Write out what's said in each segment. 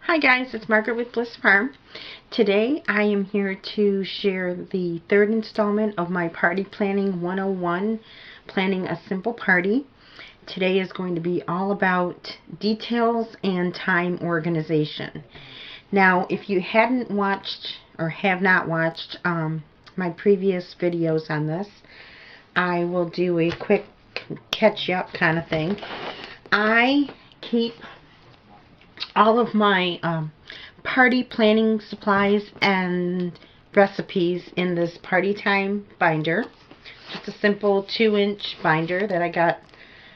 Hi guys, it's Margaret with Bliss Farm. Today I am here to share the third installment of my Party Planning 101, Planning a Simple Party. Today is going to be all about details and time organization. Now, if you hadn't watched or have not watched my previous videos on this, I will do a quick catch up kind of thing. I keep all of my party planning supplies and recipes in this Party Time binder. Just a simple 2-inch binder that I got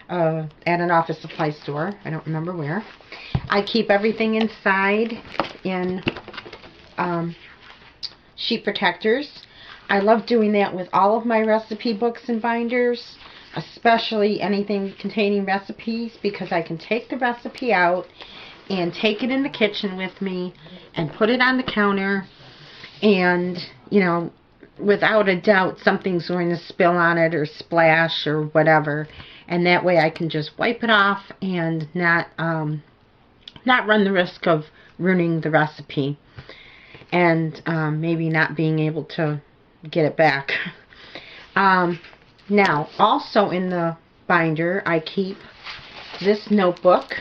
at an office supply store. I don't remember where. I keep everything inside in sheet protectors. I love doing that with all of my recipe books and binders, especially anything containing recipes, because I can take the recipe out and take it in the kitchen with me and put it on the counter, and without a doubt something's going to spill on it or splash or whatever, and that way I can just wipe it off and not run the risk of ruining the recipe and maybe not being able to get it back. Now, also in the binder I keep this notebook.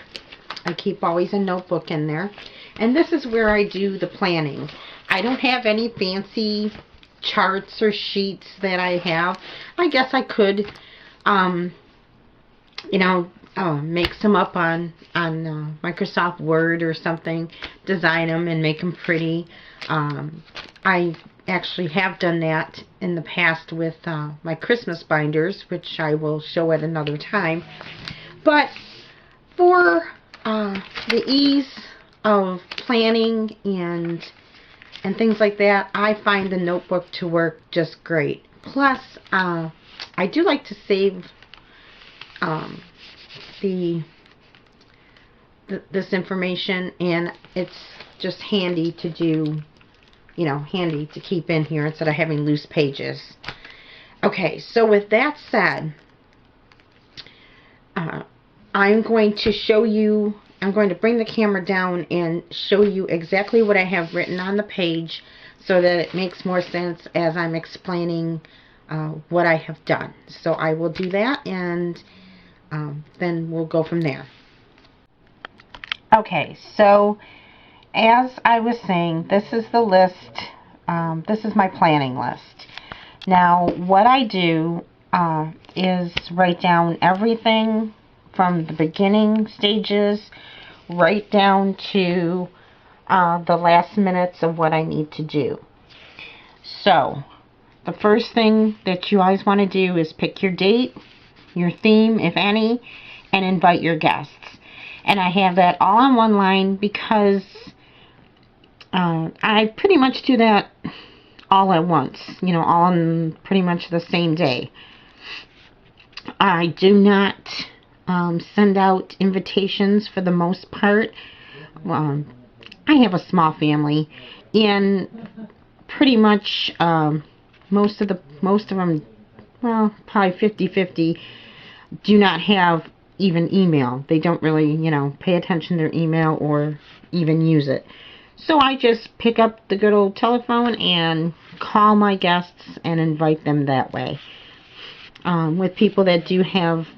I keep always a notebook in there, and this is where I do the planning. I don't have any fancy charts or sheets that I have. I guess I could make some up on Microsoft Word or something, design them and make them pretty. I actually have done that in the past with my Christmas binders, which I will show at another time. But for the ease of planning and things like that, I find the notebook to work just great. Plus, I do like to save this information, and it's just handy to do, handy to keep in here instead of having loose pages. Okay, so with that said, I'm going to show you, I'm going to bring the camera down and show you exactly what I have written on the page so that it makes more sense as I'm explaining what I have done. So I will do that, and then we'll go from there. Okay, so as I was saying, this is the list. This is my planning list. Now, what I do is write down everything from the beginning stages right down to the last minutes of what I need to do. So, the first thing that you always want to do is pick your date, your theme, if any, and invite your guests. And I have that all on one line because I pretty much do that all at once, all on pretty much the same day. I do not send out invitations for the most part. I have a small family, and pretty much most of them, well, probably 50-50, do not have even email. They don't really, pay attention to their email or even use it. So I just pick up the good old telephone and call my guests and invite them that way. With people that do have,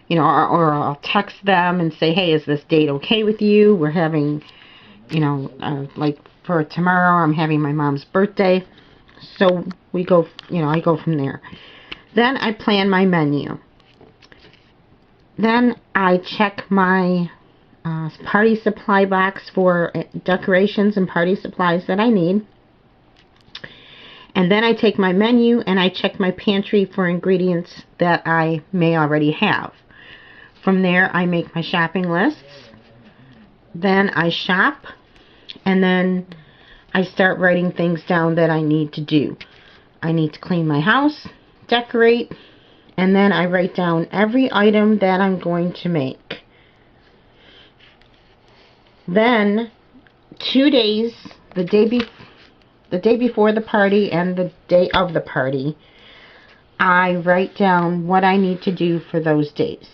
or I'll text them and say, hey, is this date okay with you? We're having, like for tomorrow, I'm having my mom's birthday. So we go, I go from there. Then I plan my menu. Then I check my party supply box for decorations and party supplies that I need. And then I take my menu and I check my pantry for ingredients that I may already have. From there, I make my shopping lists. Then I shop, and then I start writing things down that I need to do. I need to clean my house, decorate, and then I write down every item that I'm going to make. Then 2 days, the day before the party and the day of the party, I write down what I need to do for those days.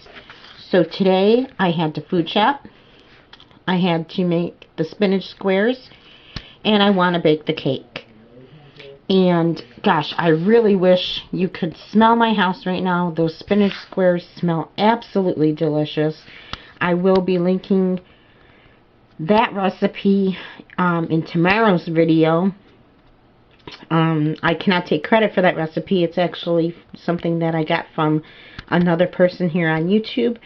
So today I had to food shop. I had to make the spinach squares, and I want to bake the cake. And gosh, I really wish you could smell my house right now. Those spinach squares smell absolutely delicious. I will be linking that recipe in tomorrow's video. I cannot take credit for that recipe. It's actually something that I got from another person here on YouTube,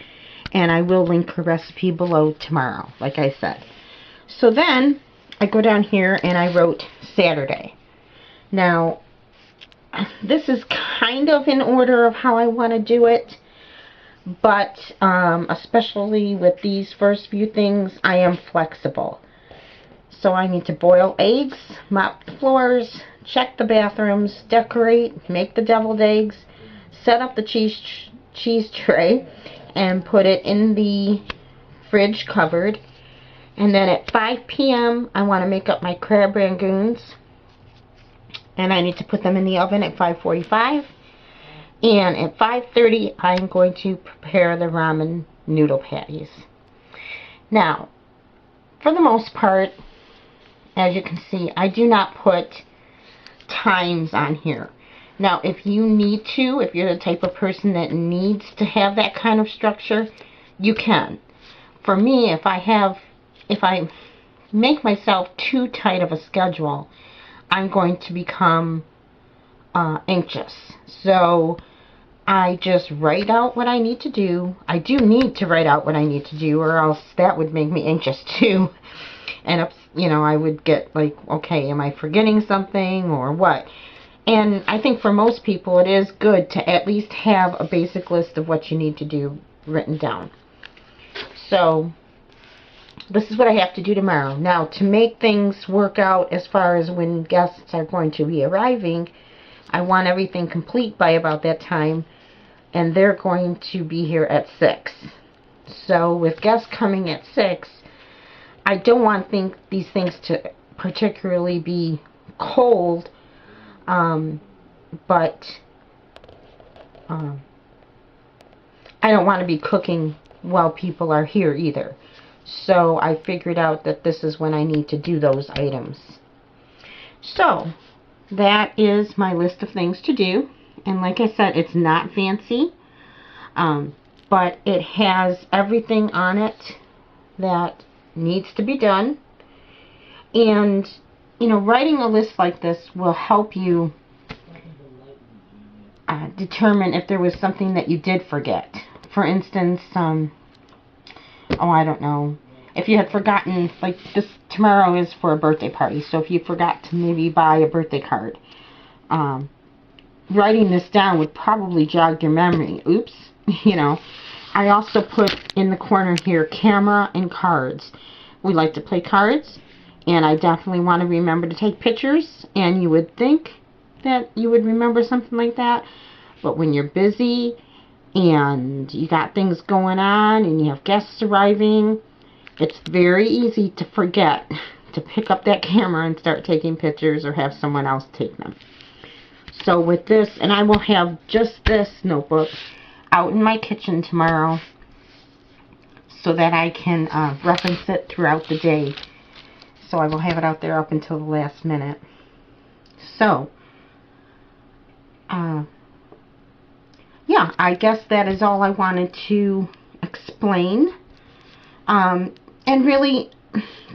and I will link her recipe below tomorrow, like I said. So then I go down here and I wrote Saturday. Now, this is kind of in order of how I want to do it, but especially with these first few things, I am flexible. So I need to boil eggs, mop the floors, check the bathrooms, decorate, make the deviled eggs, set up the cheese tray, and put it in the fridge cupboard. And then at 5 p.m. I want to make up my crab rangoons, and I need to put them in the oven at 5:45. And at 5:30 I'm going to prepare the ramen noodle patties. Now, for the most part, as you can see, I do not put times on here. Now, if you need to, if you're the type of person that needs to have that kind of structure, you can. For me, if I make myself too tight of a schedule, I'm going to become anxious. So I just write out what I need to do. I do need to write out what I need to do, or else that would make me anxious too. And, you know, I would get like, okay, am I forgetting something or what? And I think for most people it is good to at least have a basic list of what you need to do written down. So this is what I have to do tomorrow. Now, to make things work out as far as when guests are going to be arriving, I want everything complete by about that time, and they're going to be here at 6. So with guests coming at 6, I don't want these things to particularly be cold, but I don't want to be cooking while people are here either. So I figured out that this is when I need to do those items. So that is my list of things to do. And like I said, it's not fancy, but it has everything on it that needs to be done. And, you know, writing a list like this will help you determine if there was something that you did forget. For instance, oh, I don't know, if you had forgotten, like this tomorrow is for a birthday party, so if you forgot to maybe buy a birthday card, writing this down would probably jog your memory. Oops, you know. I also put in the corner here camera and cards. We like to play cards, and I definitely want to remember to take pictures, and you would think that you would remember something like that, but when you're busy and you got things going on and you have guests arriving, it's very easy to forget to pick up that camera and start taking pictures or have someone else take them. So with this, and I will have just this notebook out in my kitchen tomorrow so that I can reference it throughout the day. So I will have it out there up until the last minute. So, yeah, I guess that is all I wanted to explain. And really,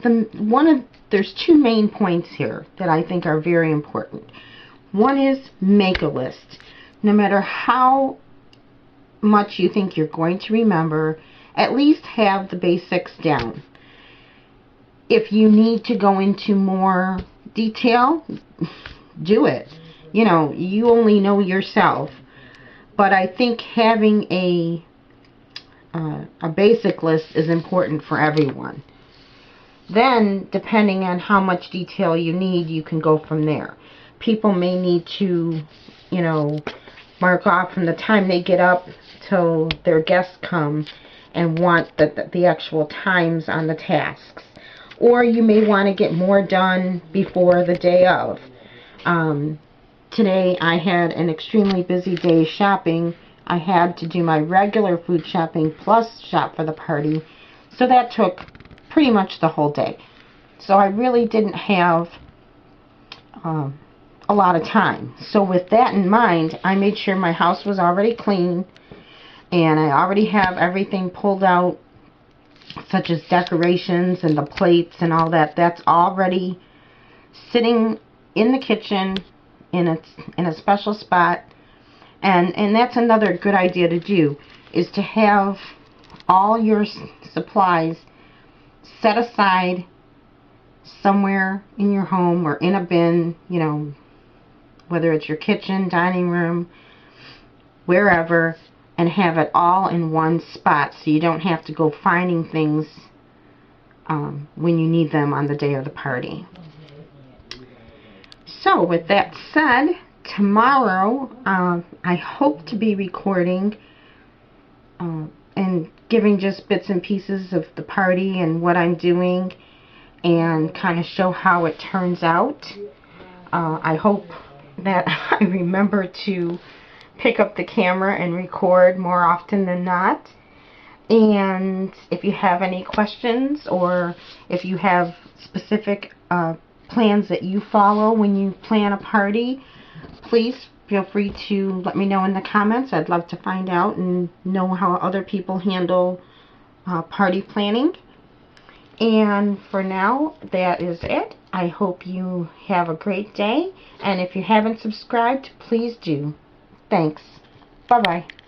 there's two main points here that I think are very important. One is make a list. No matter how much you think you're going to remember, at least have the basics down. If you need to go into more detail, do it. You know, you only know yourself. But I think having a basic list is important for everyone. Then, depending on how much detail you need, you can go from there. People may need to, you know, mark off from the time they get up till their guests come and want the actual times on the tasks. Or you may want to get more done before the day of. Today I had an extremely busy day shopping. I had to do my regular food shopping plus shop for the party. So that took pretty much the whole day. So I really didn't have a lot of time. So with that in mind, I made sure my house was already clean, and I already have everything pulled out, such as decorations and the plates and all that. That's already sitting in the kitchen in a special spot. And that's another good idea to do, is to have all your supplies set aside somewhere in your home or in a bin, you know, whether it's your kitchen, dining room, wherever, and have it all in one spot so you don't have to go finding things when you need them on the day of the party. So with that said, tomorrow I hope to be recording and giving just bits and pieces of the party and what I'm doing, and kind of show how it turns out. I hope that I remember to pick up the camera and record more often than not. And if you have any questions, or if you have specific plans that you follow when you plan a party, please feel free to let me know in the comments. I'd love to find out and know how other people handle party planning. And for now, that is it. I hope you have a great day. And if you haven't subscribed, please do. Thanks. Bye-bye.